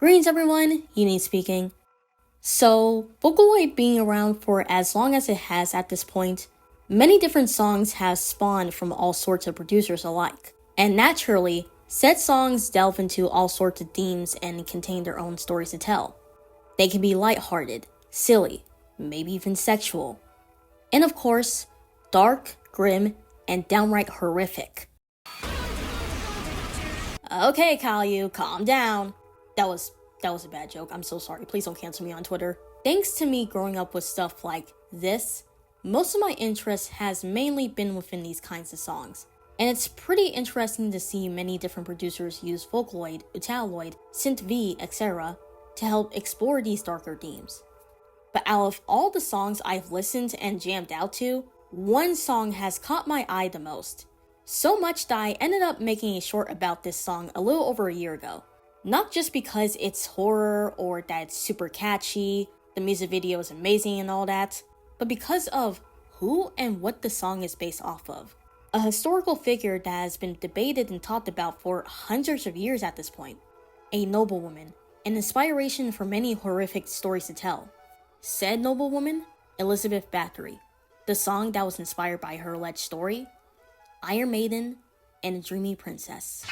Greetings everyone, Uni speaking. So, Vocaloid being around for as long as it has at this point, many different songs have spawned from all sorts of producers alike. And naturally, said songs delve into all sorts of themes and contain their own stories to tell. They can be lighthearted, silly, maybe even sexual. And of course, dark, grim, and downright horrific. Okay, Caillou, calm down. That was a bad joke. I'm so sorry. Please don't cancel me on Twitter. Thanks to me growing up with stuff like this, most of my interest has mainly been within these kinds of songs. And it's pretty interesting to see many different producers use Vocaloid, Utaloid, Synth-V, etc. to help explore these darker themes. But out of all the songs I've listened and jammed out to, one song has caught my eye the most. So much that I ended up making a short about this song a little over a year ago. Not just because it's horror or that it's super catchy, the music video is amazing and all that, but because of who and what the song is based off of. A historical figure that has been debated and talked about for hundreds of years at this point. A noblewoman, an inspiration for many horrific stories to tell. Said noblewoman, Elizabeth Bathory. The song that was inspired by her alleged story, Iron Maiden and Dreamy Princess.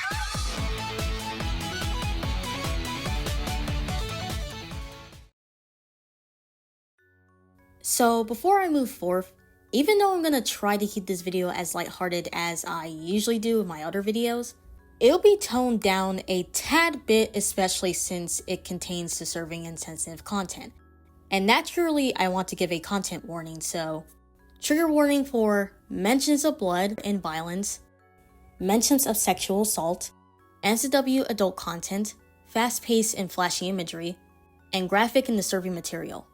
So before I move forth, even though I'm gonna try to keep this video as lighthearted as I usually do with my other videos, it'll be toned down a tad bit, especially since it contains disturbing and sensitive content. And naturally, I want to give a content warning, so trigger warning for mentions of blood and violence, mentions of sexual assault, NCW adult content, fast-paced and flashy imagery, and graphic and disturbing material.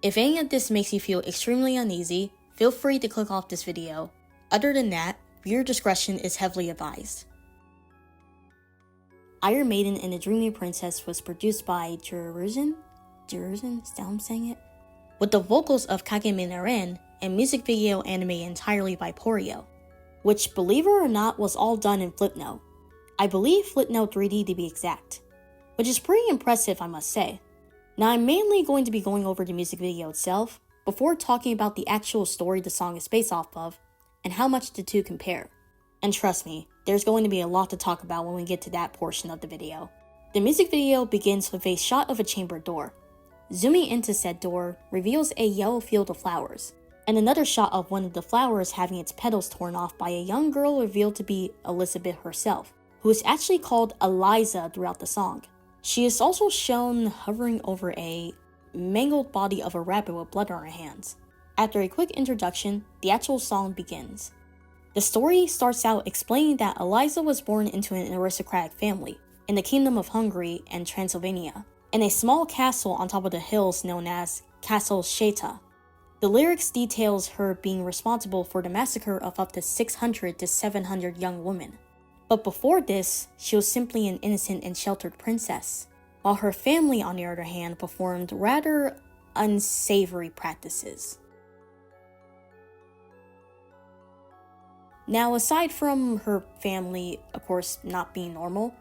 If any of this makes you feel extremely uneasy, feel free to click off this video. Other than that, viewer discretion is heavily advised. Iron Maiden and the Dreamy Princess was produced by Joruzin? Is that how I'm saying it? With the vocals of Kageminaren and music video animated entirely by Porio, which, believe it or not, was all done in Flipnote. I believe Flipnote 3D to be exact, which is pretty impressive, I must say. Now, I'm mainly going to be going over the music video itself, before talking about the actual story the song is based off of, and how much the two compare. And trust me, there's going to be a lot to talk about when we get to that portion of the video. The music video begins with a shot of a chamber door. Zooming into said door reveals a yellow field of flowers, and another shot of one of the flowers having its petals torn off by a young girl revealed to be Elizabeth herself, who is actually called Eliza throughout the song. She is also shown hovering over a mangled body of a rabbit with blood on her hands. After a quick introduction, the actual song begins. The story starts out explaining that Eliza was born into an aristocratic family in the Kingdom of Hungary and Transylvania, in a small castle on top of the hills known as Castle Sheta. The lyrics details her being responsible for the massacre of up to 600 to 700 young women. But before this, she was simply an innocent and sheltered princess, while her family, on the other hand, performed rather unsavory practices. Now, aside from her family, of course, not being normal,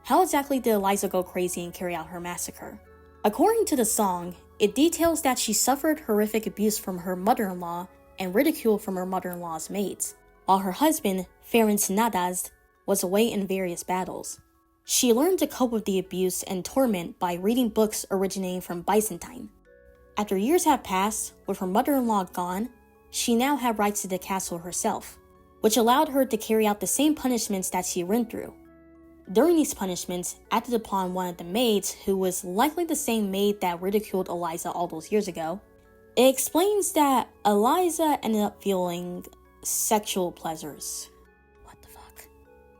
how exactly did Eliza go crazy and carry out her massacre? According to the song, it details that she suffered horrific abuse from her mother-in-law and ridicule from her mother-in-law's maids, while her husband, Ferenc Nadasd, was away in various battles. She learned to cope with the abuse and torment by reading books originating from Byzantine. After years had passed, with her mother-in-law gone, she now had rights to the castle herself, which allowed her to carry out the same punishments that she went through. During these punishments, acted upon one of the maids, who was likely the same maid that ridiculed Eliza all those years ago, it explains that Eliza ended up feeling sexual pleasures.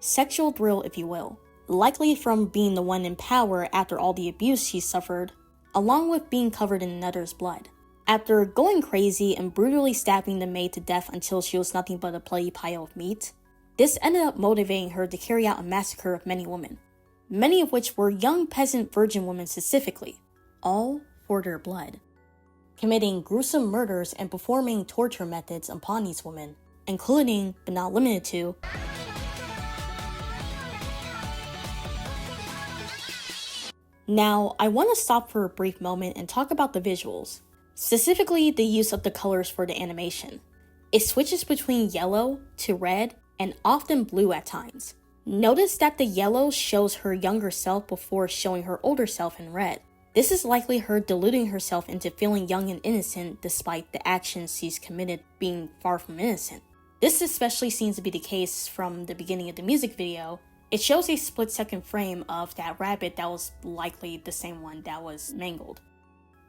Sexual thrill, if you will, likely from being the one in power after all the abuse she suffered, along with being covered in another's blood. After going crazy and brutally stabbing the maid to death until she was nothing but a bloody pile of meat, this ended up motivating her to carry out a massacre of many women, many of which were young peasant virgin women specifically, all for their blood, committing gruesome murders and performing torture methods upon these women, including, but not limited to, Now, I want to stop for a brief moment and talk about the visuals, specifically the use of the colors for the animation. It switches between yellow to red and often blue at times. Notice that the yellow shows her younger self before showing her older self in red. This is likely her deluding herself into feeling young and innocent despite the actions she's committed being far from innocent. This especially seems to be the case from the beginning of the music video. It shows a split-second frame of that rabbit that was likely the same one that was mangled.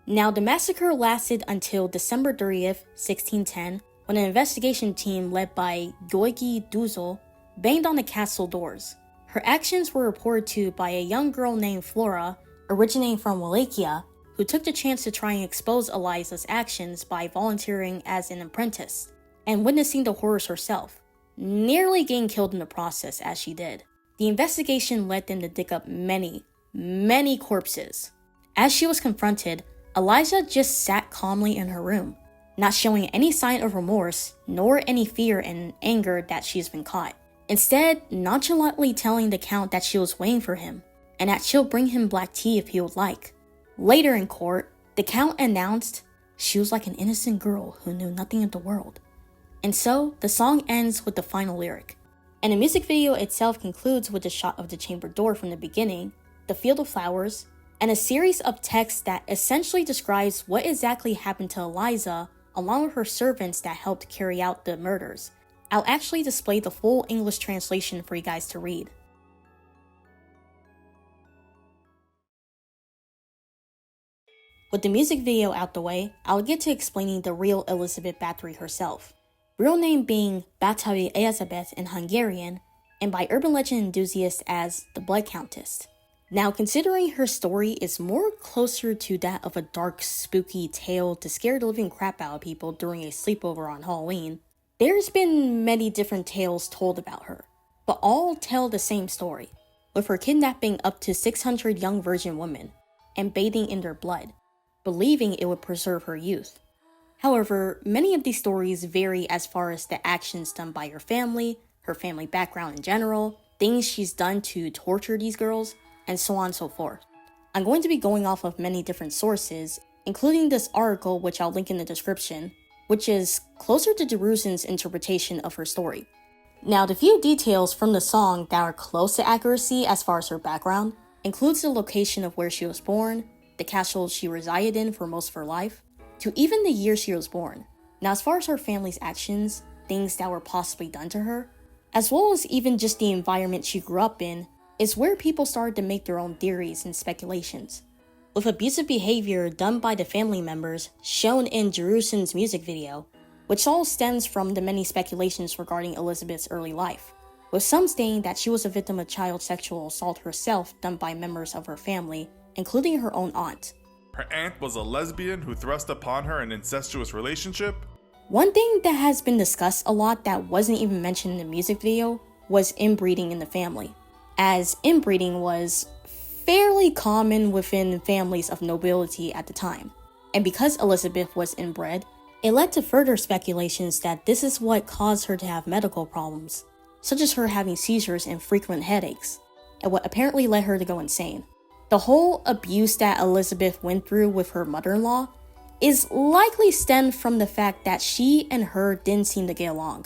Now, the massacre lasted until December 30th, 1610, when an investigation team led by Yoigi Duzo banged on the castle doors. Her actions were reported to by a young girl named Flora, originating from Wallachia, who took the chance to try and expose Eliza's actions by volunteering as an apprentice and witnessing the horrors herself, nearly getting killed in the process as she did. The investigation led them to dig up many corpses. As she was confronted, Eliza just sat calmly in her room, not showing any sign of remorse nor any fear and anger that she's been caught. Instead, nonchalantly telling the Count that she was waiting for him and that she'll bring him black tea if he would like. Later in court, the Count announced she was like an innocent girl who knew nothing of the world. And so, the song ends with the final lyric. And the music video itself concludes with a shot of the chamber door from the beginning, the field of flowers, and a series of texts that essentially describes what exactly happened to Eliza along with her servants that helped carry out the murders. I'll actually display the full English translation for you guys to read. With the music video out the way, I'll get to explaining the real Elizabeth Bathory herself. Real name being Bathory Elizabeth in Hungarian, and by urban legend enthusiasts as the Blood Countess. Now, considering her story is more closer to that of a dark, spooky tale to scare the living crap out of people during a sleepover on Halloween, there's been many different tales told about her, but all tell the same story, with her kidnapping up to 600 young virgin women and bathing in their blood, believing it would preserve her youth. However, many of these stories vary as far as the actions done by her family background in general, things she's done to torture these girls, and so on and so forth. I'm going to be going off of many different sources, including this article which I'll link in the description, which is closer to Joruzin's interpretation of her story. Now, the few details from the song that are close to accuracy as far as her background includes the location of where she was born, the castle she resided in for most of her life, to even the year she was born. Now, as far as her family's actions, things that were possibly done to her, as well as even just the environment she grew up in, is where people started to make their own theories and speculations. With abusive behavior done by the family members shown in Joruzin's music video, which all stems from the many speculations regarding Elizabeth's early life, with some saying that she was a victim of child sexual assault herself done by members of her family, including her own aunt. Her aunt was a lesbian who thrust upon her an incestuous relationship? One thing that has been discussed a lot that wasn't even mentioned in the music video was inbreeding in the family, as inbreeding was fairly common within families of nobility at the time. And because Elizabeth was inbred, it led to further speculations that this is what caused her to have medical problems, such as her having seizures and frequent headaches, and what apparently led her to go insane. The whole abuse that Elizabeth went through with her mother-in-law is likely stemmed from the fact that she and her didn't seem to get along.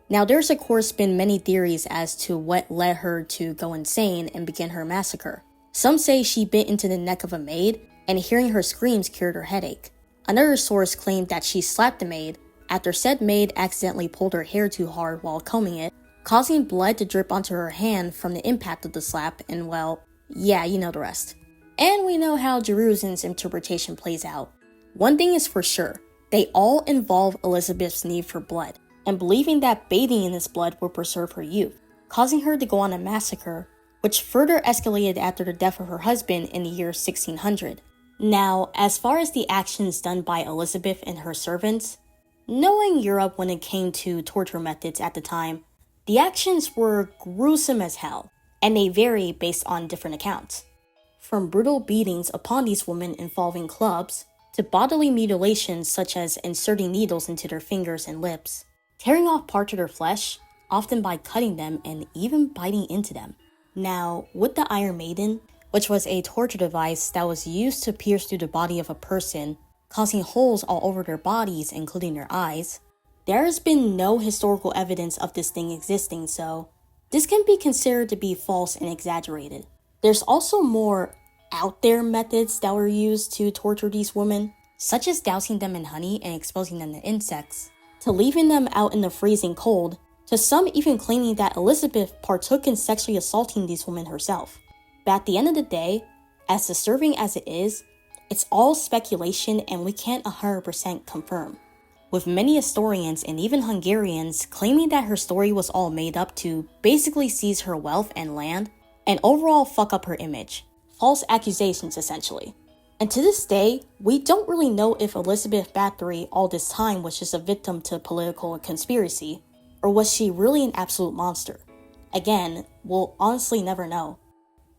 Now, there's of course been many theories as to what led her to go insane and begin her massacre. Some say she bit into the neck of a maid, and hearing her screams cured her headache. Another source claimed that she slapped the maid after said maid accidentally pulled her hair too hard while combing it, causing blood to drip onto her hand from the impact of the slap, and well, yeah, you know the rest. And we know how Joruzin's interpretation plays out. One thing is for sure, they all involve Elizabeth's need for blood, and believing that bathing in this blood will preserve her youth, causing her to go on a massacre, which further escalated after the death of her husband in the year 1600. Now, as far as the actions done by Elizabeth and her servants, knowing Europe when it came to torture methods at the time, the actions were gruesome as hell, and they vary based on different accounts. From brutal beatings upon these women involving clubs, to bodily mutilations such as inserting needles into their fingers and lips, tearing off parts of their flesh, often by cutting them and even biting into them. Now, with the Iron Maiden, which was a torture device that was used to pierce through the body of a person, causing holes all over their bodies, including their eyes. There has been no historical evidence of this thing existing, so this can be considered to be false and exaggerated. There's also more out there methods that were used to torture these women, such as dousing them in honey and exposing them to insects, to leaving them out in the freezing cold, to some even claiming that Elizabeth partook in sexually assaulting these women herself. But at the end of the day, as disturbing as it is, it's all speculation and we can't 100% confirm, with many historians and even Hungarians claiming that her story was all made up to basically seize her wealth and land, and overall fuck up her image. False accusations essentially. And to this day, we don't really know if Elizabeth Bathory all this time was just a victim to political conspiracy, or was she really an absolute monster? Again, we'll honestly never know.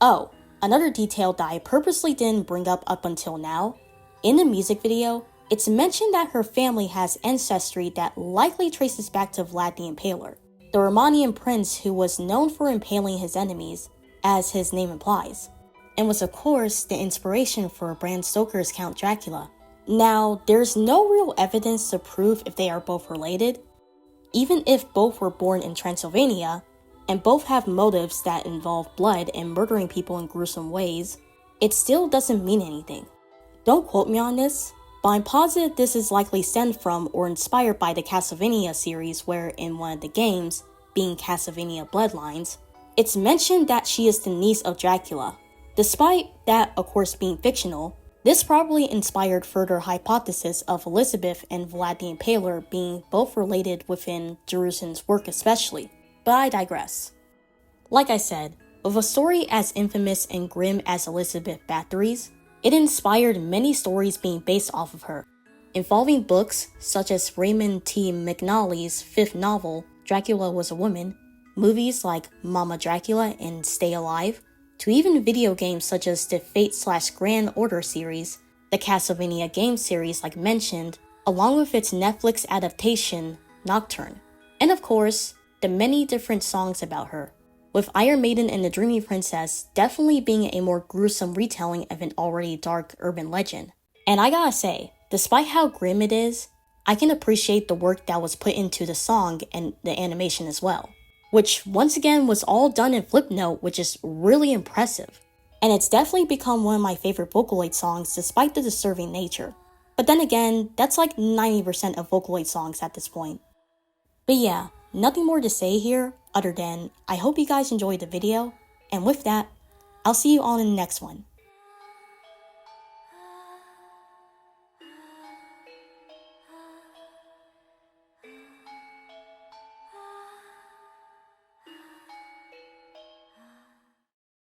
Oh, another detail that I purposely didn't bring up until now, in the music video, it's mentioned that her family has ancestry that likely traces back to Vlad the Impaler, the Romanian prince who was known for impaling his enemies, as his name implies, and was of course the inspiration for Bram Stoker's Count Dracula. Now, there's no real evidence to prove if they are both related. Even if both were born in Transylvania, and both have motives that involve blood and murdering people in gruesome ways, it still doesn't mean anything. Don't quote me on this, but I'm positive this is likely stemmed from or inspired by the Castlevania series where in one of the games, being Castlevania Bloodlines, it's mentioned that she is the niece of Dracula. Despite that of course being fictional, this probably inspired further hypothesis of Elizabeth and Vlad the Impaler being both related within Joruzin's work especially. But I digress. Like I said, with a story as infamous and grim as Elizabeth Bathory's, it inspired many stories being based off of her, involving books such as Raymond T. McNally's fifth novel, Dracula Was a Woman, movies like Mama Dracula and Stay Alive, to even video games such as the Fate/Grand Order series, the Castlevania game series like mentioned, along with its Netflix adaptation, Nocturne, and of course, the many different songs about her, with Iron Maiden and the Dreamy Princess definitely being a more gruesome retelling of an already dark urban legend. And I gotta say, despite how grim it is, I can appreciate the work that was put into the song and the animation as well, which once again was all done in Flipnote, which is really impressive. And it's definitely become one of my favorite Vocaloid songs despite the disturbing nature. But then again, that's like 90% of Vocaloid songs at this point. But yeah, nothing more to say here other than I hope you guys enjoyed the video, and with that, I'll see you all in the next one.